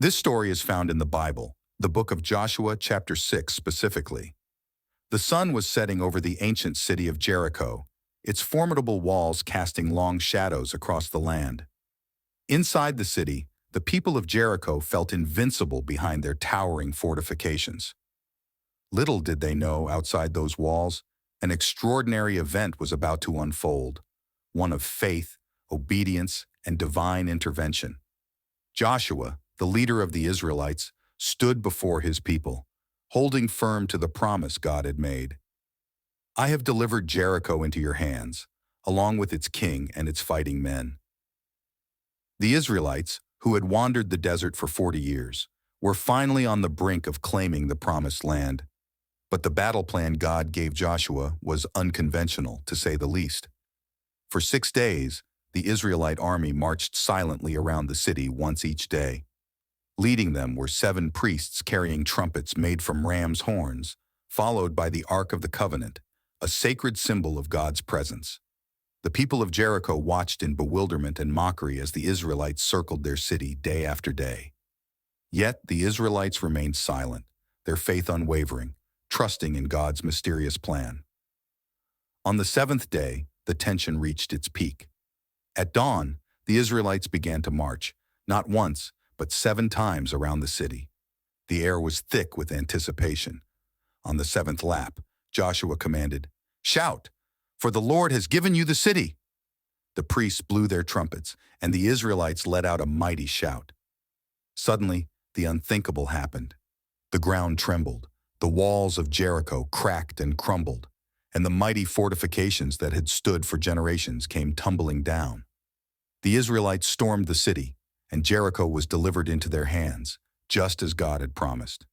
This story is found in the Bible, the book of Joshua, chapter 6 specifically. The sun was setting over the ancient city of Jericho, its formidable walls casting long shadows across the land. Inside the city, the people of Jericho felt invincible behind their towering fortifications. Little did they know outside those walls, an extraordinary event was about to unfold, one of faith, obedience, and divine intervention. Joshua, the leader of the Israelites, stood before his people, holding firm to the promise God had made. "I have delivered Jericho into your hands, along with its king and its fighting men." The Israelites, who had wandered the desert for 40 years, were finally on the brink of claiming the promised land. But the battle plan God gave Joshua was unconventional, to say the least. For 6 days, the Israelite army marched silently around the city once each day. Leading them were 7 priests carrying trumpets made from ram's horns, followed by the Ark of the Covenant, a sacred symbol of God's presence. The people of Jericho watched in bewilderment and mockery as the Israelites circled their city day after day. Yet the Israelites remained silent, their faith unwavering, trusting in God's mysterious plan. On the 7th day, the tension reached its peak. At dawn, the Israelites began to march, not once, but 7 times around the city. The air was thick with anticipation. On the 7th lap, Joshua commanded, "Shout, for the Lord has given you the city!" The priests blew their trumpets, and the Israelites let out a mighty shout. Suddenly, the unthinkable happened. The ground trembled, the walls of Jericho cracked and crumbled, and the mighty fortifications that had stood for generations came tumbling down. The Israelites stormed the city, and Jericho was delivered into their hands, just as God had promised.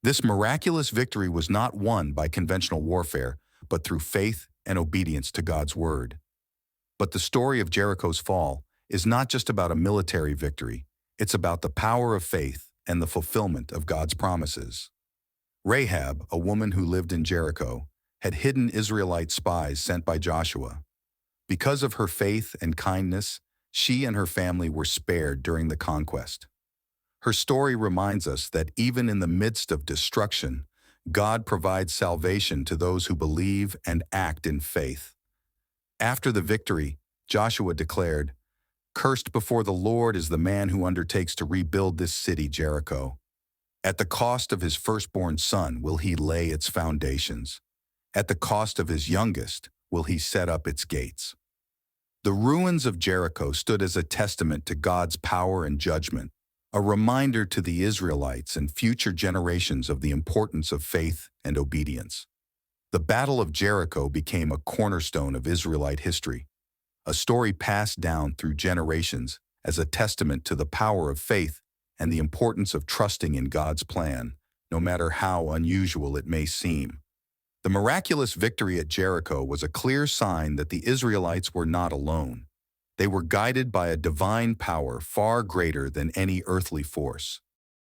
This miraculous victory was not won by conventional warfare, but through faith and obedience to God's word. But the story of Jericho's fall is not just about a military victory, it's about the power of faith and the fulfillment of God's promises. Rahab, a woman who lived in Jericho, had hidden Israelite spies sent by Joshua. Because of her faith and kindness, she and her family were spared during the conquest. Her story reminds us that even in the midst of destruction, God provides salvation to those who believe and act in faith. After the victory, Joshua declared, "Cursed before the Lord is the man who undertakes to rebuild this city, Jericho. At the cost of his firstborn son will he lay its foundations. At the cost of his youngest will he set up its gates." The ruins of Jericho stood as a testament to God's power and judgment, a reminder to the Israelites and future generations of the importance of faith and obedience. The Battle of Jericho became a cornerstone of Israelite history, a story passed down through generations as a testament to the power of faith and the importance of trusting in God's plan, no matter how unusual it may seem. The miraculous victory at Jericho was a clear sign that the Israelites were not alone. They were guided by a divine power far greater than any earthly force.